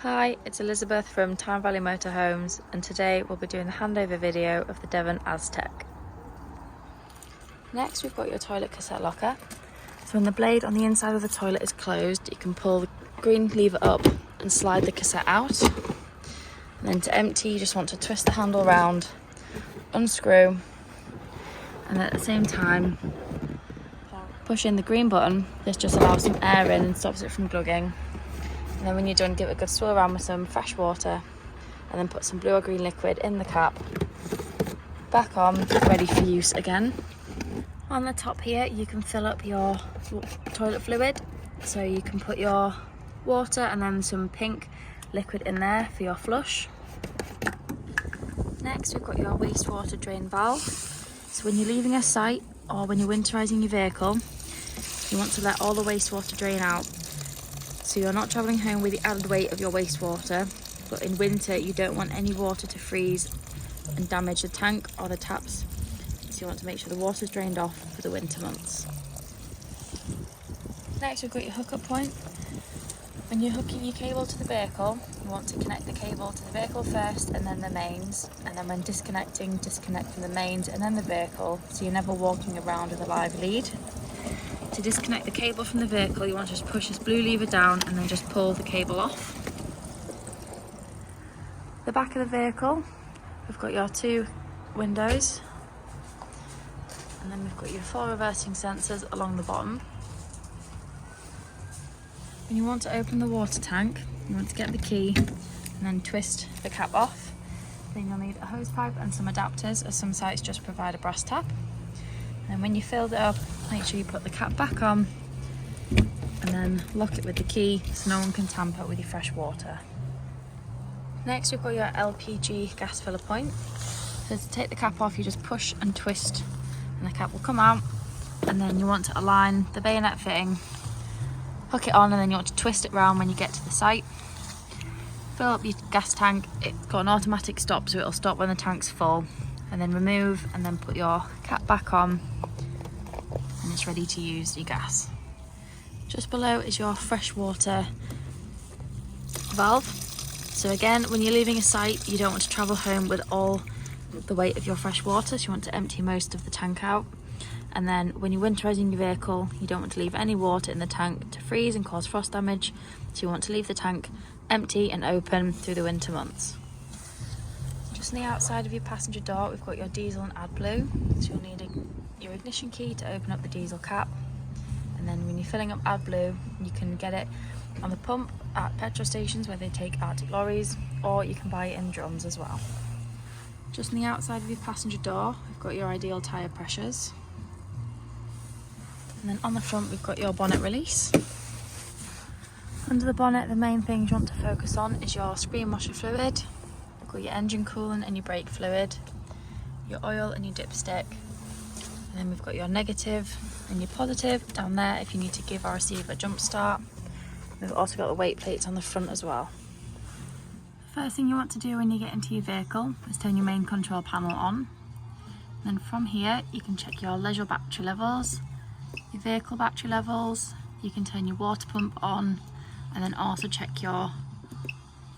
Hi, it's Elizabeth from Tyne Valley Motorhomes, and today we'll be doing the handover video of the Deven Aztec. Next, we've got your toilet cassette locker. So when the blade on the inside of the toilet is closed, you can pull the green lever up and slide the cassette out. And then to empty, you just want to twist the handle round, unscrew, and at the same time push in the green button. This just allows some air in and stops it from glugging. And then when you're done, give it a good swirl around with some fresh water and then put some blue or green liquid in the cap. Back on, ready for use again. On the top here, you can fill up your toilet fluid. So you can put your water and then some pink liquid in there for your flush. Next, we've got your wastewater drain valve. So when you're leaving a site or when you're winterising your vehicle, you want to let all the wastewater drain out. So you're not travelling home with the added weight of your wastewater, but in winter you don't want any water to freeze and damage the tank or the taps. So you want to make sure the water's drained off for the winter months. Next, we've got your hookup point. When you're hooking your cable to the vehicle, you want to connect the cable to the vehicle first and then the mains. And then when disconnecting, disconnect from the mains and then the vehicle, so you're never walking around with a live lead. To disconnect the cable from the vehicle, you want to just push this blue lever down and then just pull the cable off. The back of the vehicle, we've got your two windows, and then we've got your 4 reversing sensors along the bottom. When you want to open the water tank, you want to get the key and then twist the cap off. Then you'll need a hose pipe and some adapters, as some sites just provide a brass tap. And when you filled it up, make sure you put the cap back on and then lock it with the key so no one can tamper with your fresh water. Next, we've got your LPG gas filler point. So to take the cap off, you just push and twist and the cap will come out, and then you want to align the bayonet fitting, hook it on, and then you want to twist it round when you get to the site. Fill up your gas tank. It's got an automatic stop, so it'll stop when the tank's full, and then remove and then put your cap back on, and it's ready to use your gas. Just below is your freshwater valve. So again, when you're leaving a site, you don't want to travel home with all the weight of your fresh water, so you want to empty most of the tank out. And then when you're winterising your vehicle, you don't want to leave any water in the tank to freeze and cause frost damage, so you want to leave the tank empty and open through the winter months. Just on the outside of your passenger door, we've got your diesel and AdBlue. So you'll need your ignition key to open up the diesel cap. And then when you're filling up AdBlue, you can get it on the pump at petrol stations where they take Arctic lorries, or you can buy it in drums as well. Just on the outside of your passenger door, we've got your ideal tyre pressures. And then on the front, we've got your bonnet release. Under the bonnet, the main thing you want to focus on is your screen washer fluid. We've got your engine coolant and your brake fluid, your oil and your dipstick. And then we've got your negative and your positive down there if you need to give or receive a jump start. We've also got the weight plates on the front as well. First thing you want to do when you get into your vehicle is turn your main control panel on. And then from here, you can check your leisure battery levels, your vehicle battery levels, you can turn your water pump on, and then also check your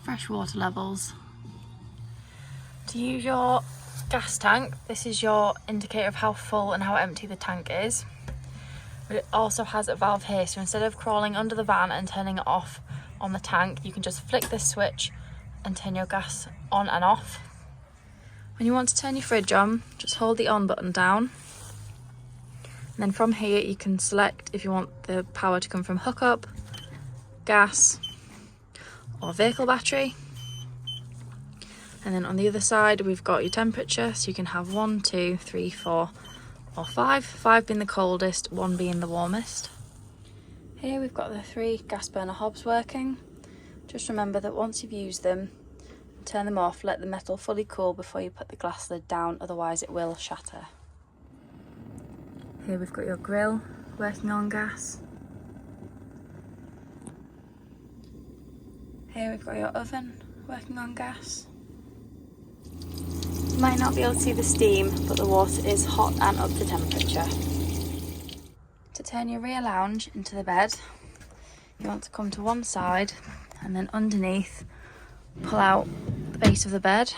fresh water levels. To use your gas tank, this is your indicator of how full and how empty the tank is. But it also has a valve here, so instead of crawling under the van and turning it off on the tank, you can just flick this switch and turn your gas on and off. When you want to turn your fridge on, just hold the on button down. And then from here you can select if you want the power to come from hookup, gas, or vehicle battery. And then on the other side we've got your temperature, so you can have 1, 2, 3, 4 or 5, 5 being the coldest, 1 being the warmest. Here we've got the 3 gas burner hobs working. Just remember that once you've used them, turn them off, let the metal fully cool before you put the glass lid down, otherwise it will shatter. Here we've got your grill working on gas. Here we've got your oven working on gas. You might not be able to see the steam, but the water is hot and up to temperature. To turn your rear lounge into the bed, you want to come to one side and then underneath pull out the base of the bed,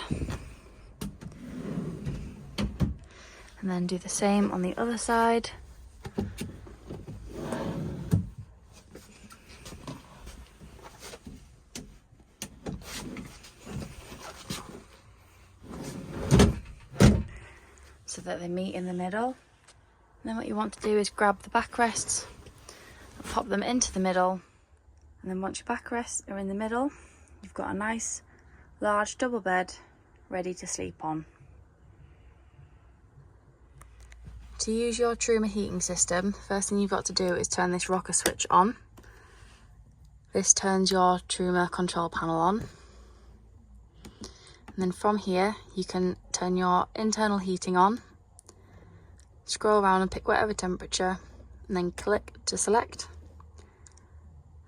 and then do the same on the other side. So that they meet in the middle. And then what you want to do is grab the backrests and pop them into the middle. And then once your backrests are in the middle, you've got a nice large double bed ready to sleep on. To use your Truma heating system, first thing you've got to do is turn this rocker switch on. This turns your Truma control panel on. And then from here, you can turn your internal heating on, scroll around and pick whatever temperature, and then click to select.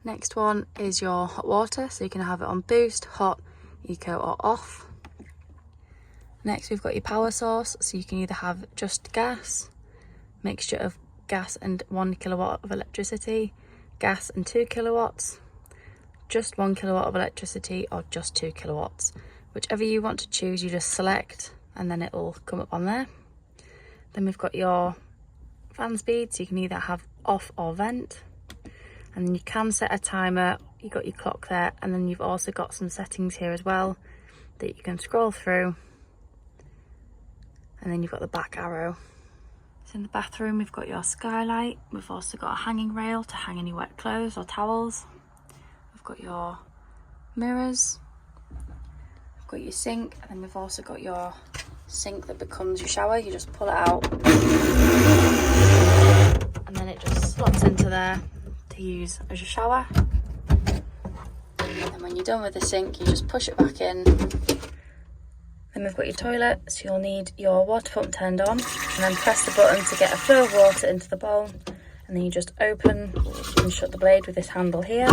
Next one is your hot water, so you can have it on boost, hot, eco or off. Next we've got your power source, so you can either have just gas, mixture of gas and 1 kilowatt of electricity, gas and 2 kilowatts, just 1 kilowatt of electricity, or just 2 kilowatts. Whichever you want to choose, you just select and then it'll come up on there. Then we've got your fan speed, so you can either have off or vent. And then you can set a timer, you've got your clock there, and then you've also got some settings here as well that you can scroll through. And then you've got the back arrow. So in the bathroom we've got your skylight, we've also got a hanging rail to hang any wet clothes or towels. We've got your mirrors. Got your sink, and then we've also got your sink that becomes your shower. You just pull it out and then it just slots into there to use as your shower. And when you're done with the sink, you just push it back in. Then we've got your toilet, so you'll need your water pump turned on, and then press the button to get a flow of water into the bowl, and then you just open and shut the blade with this handle here.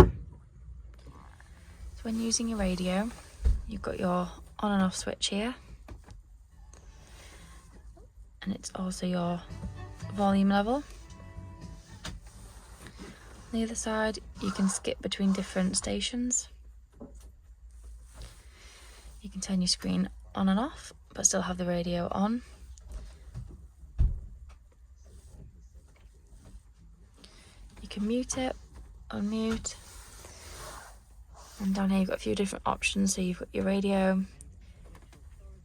So when using your radio, you've got your on and off switch here, and it's also your volume level. On the other side, you can skip between different stations. You can turn your screen on and off, but still have the radio on. You can mute it, unmute. And down here you've got a few different options. So you've got your radio,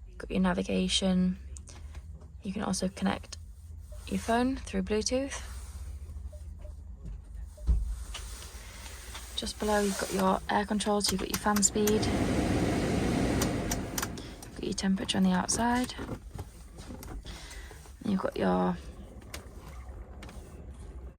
you've got your navigation. You can also connect your phone through Bluetooth. Just below you've got your air controls, so you've got your fan speed, you've got your temperature on the outside, and you've got your